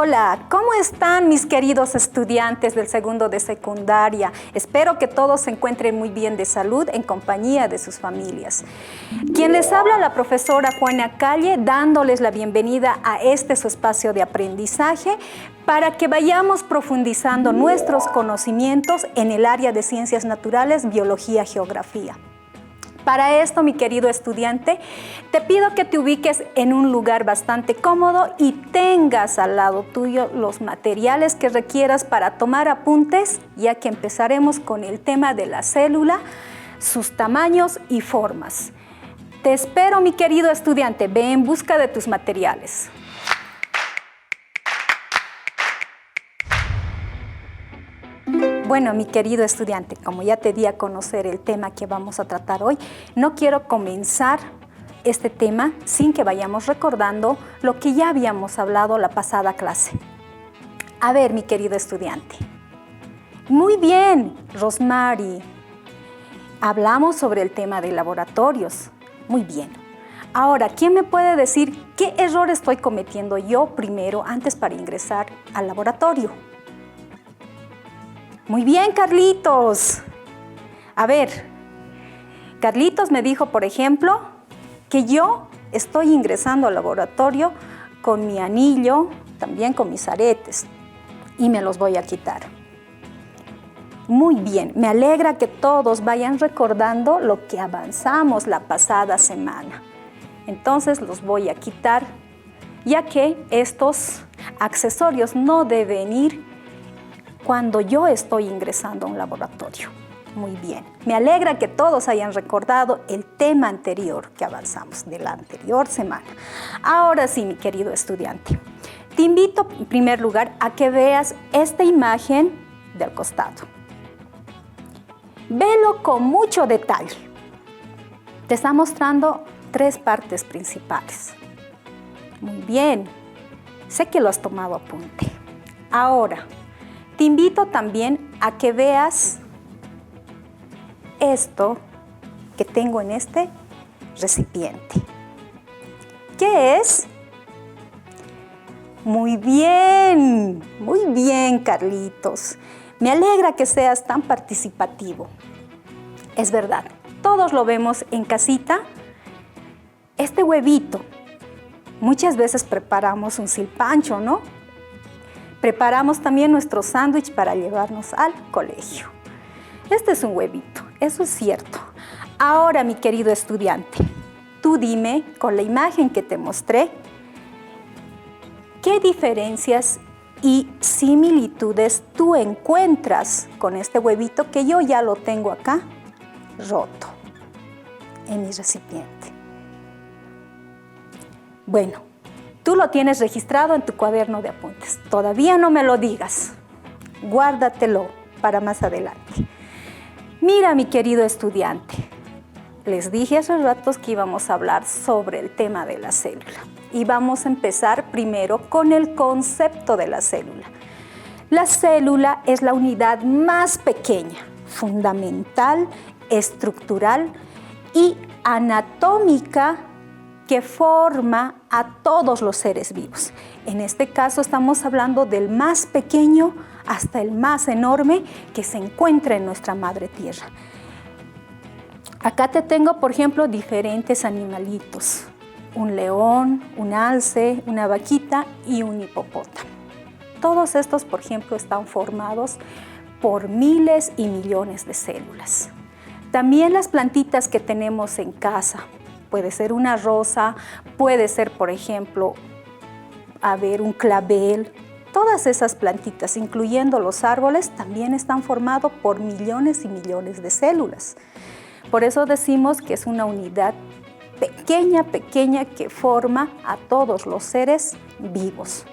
Hola, ¿cómo están mis queridos estudiantes del segundo de secundaria? Espero que todos se encuentren muy bien de salud en compañía de sus familias. Quien les habla, la profesora Juana Calle, dándoles la bienvenida a este su espacio de aprendizaje para que vayamos profundizando nuestros conocimientos en el área de ciencias naturales, biología, geografía. Para esto, mi querido estudiante, te pido que te ubiques en un lugar bastante cómodo y tengas al lado tuyo los materiales que requieras para tomar apuntes, ya que empezaremos con el tema de la célula, sus tamaños y formas. Te espero, mi querido estudiante, ve en busca de tus materiales. Bueno, mi querido estudiante, como ya te di a conocer el tema que vamos a tratar hoy, no quiero comenzar este tema sin que vayamos recordando lo que ya habíamos hablado la pasada clase. A ver, mi querido estudiante. Muy bien, Rosmary. Hablamos sobre el tema de laboratorios. Muy bien. Ahora, ¿quién me puede decir qué error estoy cometiendo yo primero antes para ingresar al laboratorio? Muy bien, Carlitos. A ver, Carlitos me dijo, por ejemplo, que yo estoy ingresando al laboratorio con mi anillo, también con mis aretes, y me los voy a quitar. Muy bien, me alegra que todos vayan recordando lo que avanzamos la pasada semana. Entonces los voy a quitar, ya que estos accesorios no deben ir cuando yo estoy ingresando a un laboratorio. Muy bien. Me alegra que todos hayan recordado el tema anterior que avanzamos de la anterior semana. Ahora sí, mi querido estudiante, te invito en primer lugar a que veas esta imagen del costado. Velo con mucho detalle. Te está mostrando tres partes principales. Muy bien. Sé que lo has tomado apunte. Ahora, te invito también a que veas esto que tengo en este recipiente. ¿Qué es? Muy bien, Carlitos. Me alegra que seas tan participativo. Es verdad, todos lo vemos en casita. Este huevito, muchas veces preparamos un silpancho, ¿no? Preparamos también nuestro sándwich para llevarnos al colegio. Este es un huevito, eso es cierto. Ahora, mi querido estudiante, tú dime, con la imagen que te mostré, ¿qué diferencias y similitudes tú encuentras con este huevito que yo ya lo tengo acá roto en mi recipiente? Bueno, tú lo tienes registrado en tu cuaderno de apuntes. Todavía no me lo digas. Guárdatelo para más adelante. Mira, mi querido estudiante, les dije hace ratos que íbamos a hablar sobre el tema de la célula. Y vamos a empezar primero con el concepto de la célula. La célula es la unidad más pequeña, fundamental, estructural y anatómica que forma a todos los seres vivos. En este caso estamos hablando del más pequeño hasta el más enorme que se encuentra en nuestra madre tierra. Acá te tengo, por ejemplo, diferentes animalitos. Un león, un alce, una vaquita y un hipopótamo. Todos estos, por ejemplo, están formados por miles y millones de células. También las plantitas que tenemos en casa. Puede ser una rosa, puede ser, por ejemplo, un clavel. Todas esas plantitas, incluyendo los árboles, también están formados por millones y millones de células. Por eso decimos que es una unidad pequeña que forma a todos los seres vivos.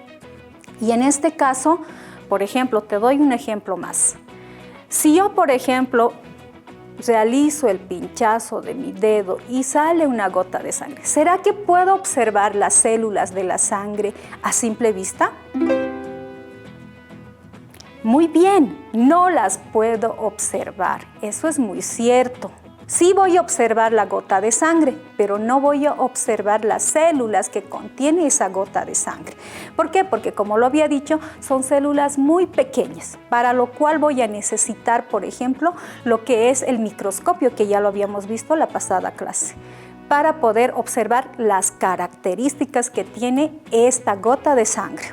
Y en este caso, por ejemplo, te doy un ejemplo más. Si yo, por ejemplo, realizo el pinchazo de mi dedo y sale una gota de sangre, ¿será que puedo observar las células de la sangre a simple vista? Muy bien, no las puedo observar. Eso es muy cierto. Sí voy a observar la gota de sangre, pero no voy a observar las células que contiene esa gota de sangre. ¿Por qué? Porque, como lo había dicho, son células muy pequeñas, para lo cual voy a necesitar, por ejemplo, lo que es el microscopio, que ya lo habíamos visto la pasada clase, para poder observar las características que tiene esta gota de sangre.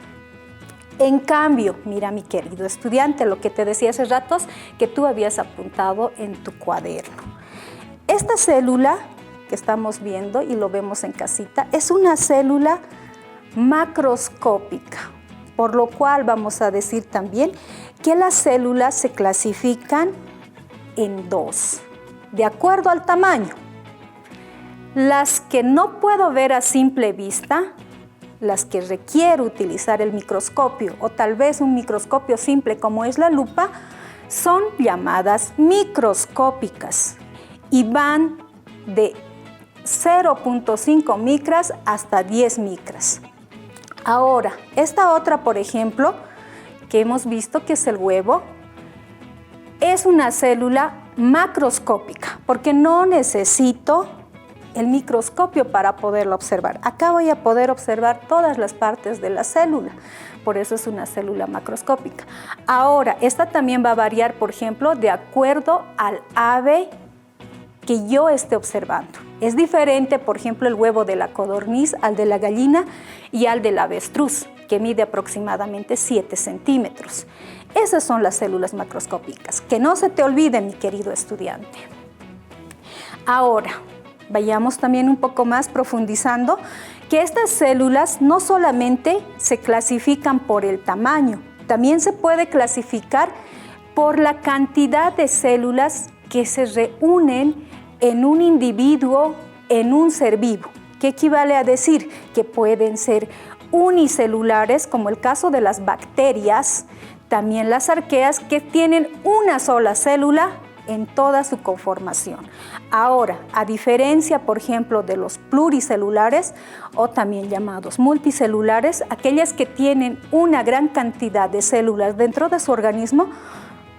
En cambio, mira, mi querido estudiante, lo que te decía hace ratos que tú habías apuntado en tu cuaderno. Esta célula que estamos viendo y lo vemos en casita es una célula macroscópica, por lo cual vamos a decir también que las células se clasifican en dos, de acuerdo al tamaño. Las que no puedo ver a simple vista, las que requiero utilizar el microscopio o tal vez un microscopio simple como es la lupa, son llamadas microscópicas y van de 0.5 micras hasta 10 micras. Ahora, esta otra, por ejemplo, que hemos visto que es el huevo, es una célula macroscópica porque no necesito el microscopio para poderlo observar. Acá voy a poder observar todas las partes de la célula, por eso es una célula macroscópica. Ahora, esta también va a variar, por ejemplo, de acuerdo al ave que yo esté observando. Es diferente, por ejemplo, el huevo de la codorniz al de la gallina y al del avestruz, que mide aproximadamente 7 centímetros. Esas son las células macroscópicas. Que no se te olvide, mi querido estudiante. Ahora, vayamos también un poco más profundizando que estas células no solamente se clasifican por el tamaño, también se puede clasificar por la cantidad de células que se reúnen en un individuo, en un ser vivo. ¿Qué equivale a decir? Que pueden ser unicelulares, como el caso de las bacterias, también las arqueas, que tienen una sola célula en toda su conformación. Ahora, a diferencia, por ejemplo, de los pluricelulares o también llamados multicelulares, aquellas que tienen una gran cantidad de células dentro de su organismo,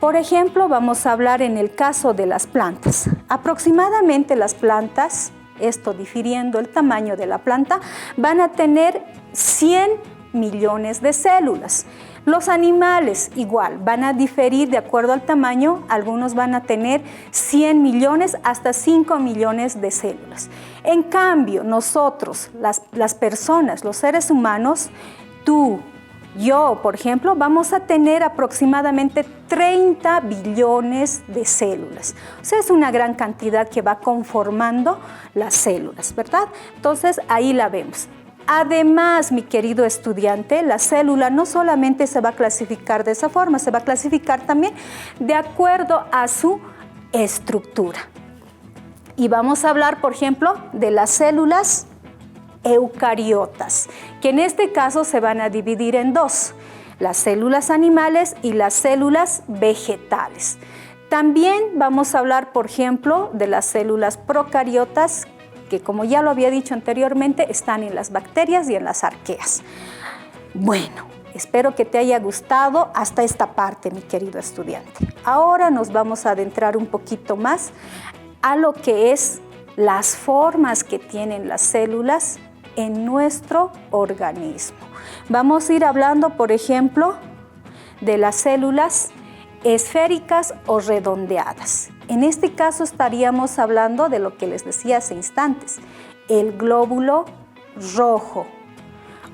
por ejemplo, vamos a hablar en el caso de las plantas. Aproximadamente las plantas, esto difiriendo el tamaño de la planta, van a tener 100 millones de células. Los animales igual, van a diferir de acuerdo al tamaño, algunos van a tener 100 millones hasta 5 millones de células. En cambio, nosotros, las personas, los seres humanos, tú, yo, por ejemplo, vamos a tener aproximadamente 30 billones de células. O sea, es una gran cantidad que va conformando las células, ¿verdad? Entonces, ahí la vemos. Además, mi querido estudiante, la célula no solamente se va a clasificar de esa forma, se va a clasificar también de acuerdo a su estructura. Y vamos a hablar, por ejemplo, de las células eucariotas, que en este caso se van a dividir en dos, las células animales y las células vegetales. También vamos a hablar, por ejemplo, de las células procariotas, que como ya lo había dicho anteriormente, están en las bacterias y en las arqueas. Bueno, espero que te haya gustado hasta esta parte, mi querido estudiante. Ahora nos vamos a adentrar un poquito más a lo que es las formas que tienen las células en nuestro organismo. Vamos a ir hablando, por ejemplo, de las células esféricas o redondeadas. En este caso estaríamos hablando de lo que les decía hace instantes, el glóbulo rojo.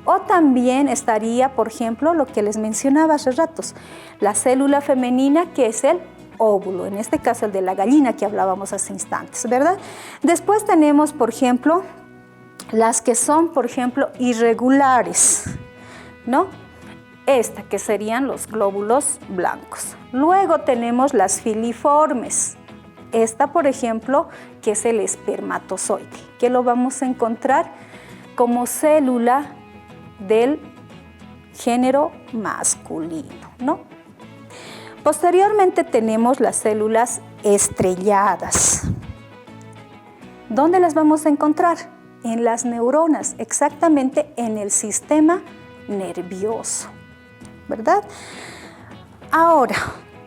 O también estaría, por ejemplo, lo que les mencionaba hace ratos, la célula femenina, que es el óvulo, en este caso el de la gallina que hablábamos hace instantes, ¿verdad? Después tenemos, por ejemplo, las que son, por ejemplo, irregulares, ¿no? Esta, que serían los glóbulos blancos. Luego tenemos las filiformes. Esta, por ejemplo, que es el espermatozoide, que lo vamos a encontrar como célula del género masculino, ¿no? Posteriormente tenemos las células estrelladas. ¿Dónde las vamos a encontrar? En las neuronas, exactamente en el sistema nervioso, ¿verdad? Ahora,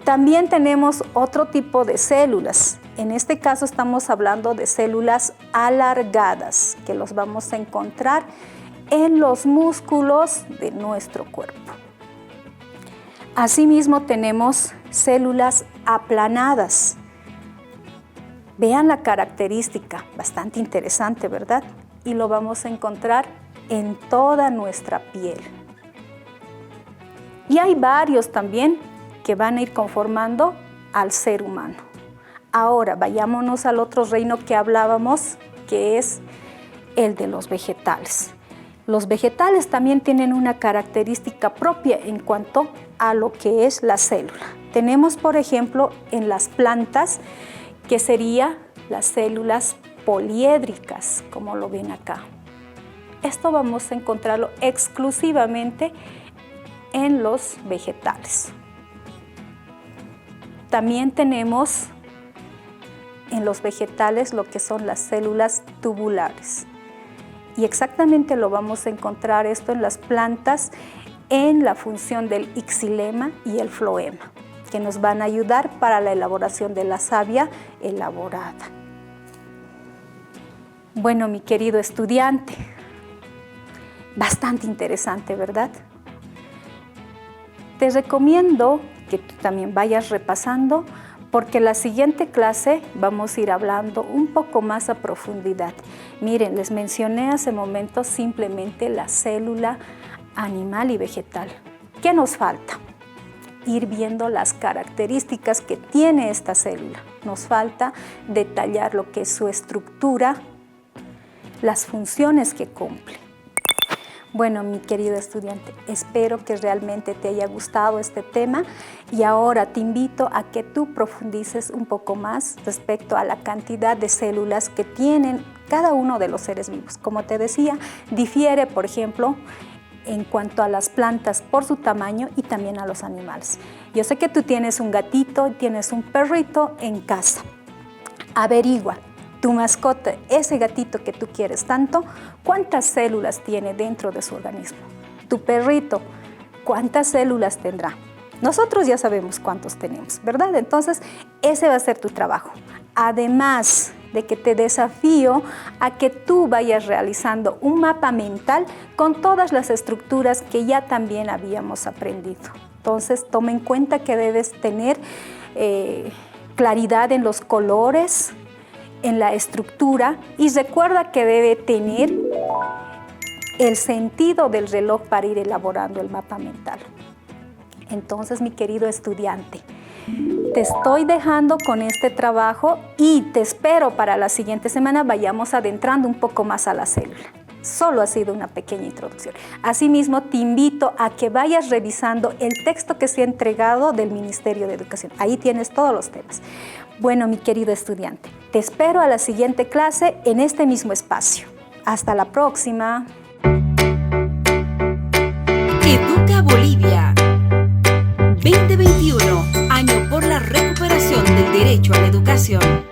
también tenemos otro tipo de células En este caso estamos hablando de células alargadas, que los vamos a encontrar en los músculos de nuestro cuerpo. Asimismo tenemos células aplanadas. Vean la característica, bastante interesante, ¿verdad? Y lo vamos a encontrar en toda nuestra piel. Y hay varios también que van a ir conformando al ser humano. Ahora vayámonos al otro reino que hablábamos, que es el de los vegetales. Los vegetales también tienen una característica propia en cuanto a lo que es la célula. Tenemos, por ejemplo, en las plantas, que serían las células poliédricas, como lo ven acá. Esto vamos a encontrarlo exclusivamente en los vegetales. También tenemos en los vegetales lo que son las células tubulares. Y exactamente lo vamos a encontrar esto en las plantas, en la función del xilema y el floema, que nos van a ayudar para la elaboración de la savia elaborada. Bueno, mi querido estudiante, bastante interesante, ¿verdad? Te recomiendo que tú también vayas repasando, porque la siguiente clase vamos a ir hablando un poco más a profundidad. Miren, les mencioné hace momentos simplemente la célula animal y vegetal. ¿Qué nos falta? Ir viendo las características que tiene esta célula. Nos falta detallar lo que es su estructura, las funciones que cumple. Bueno, mi querido estudiante, espero que realmente te haya gustado este tema y ahora te invito a que tú profundices un poco más respecto a la cantidad de células que tienen cada uno de los seres vivos. Como te decía, difiere, por ejemplo, en cuanto a las plantas por su tamaño y también a los animales. Yo sé que tú tienes un gatito, tienes un perrito en casa. Averigua. Tu mascota, ese gatito que tú quieres tanto, ¿cuántas células tiene dentro de su organismo? Tu perrito, ¿cuántas células tendrá? Nosotros ya sabemos cuántos tenemos, ¿verdad? Entonces, ese va a ser tu trabajo. Además de que te desafío a que tú vayas realizando un mapa mental con todas las estructuras que ya también habíamos aprendido. Entonces, toma en cuenta que debes tener claridad en los colores, en la estructura, y recuerda que debe tener el sentido del reloj para ir elaborando el mapa mental. Entonces, mi querido estudiante, te estoy dejando con este trabajo y te espero para la siguiente semana vayamos adentrando un poco más a la célula. Solo ha sido una pequeña introducción. Asimismo, te invito a que vayas revisando el texto que se ha entregado del Ministerio de Educación. Ahí tienes todos los temas. Bueno, mi querido estudiante, te espero a la siguiente clase en este mismo espacio. Hasta la próxima. Educa Bolivia 2021, año por la recuperación del derecho a la educación.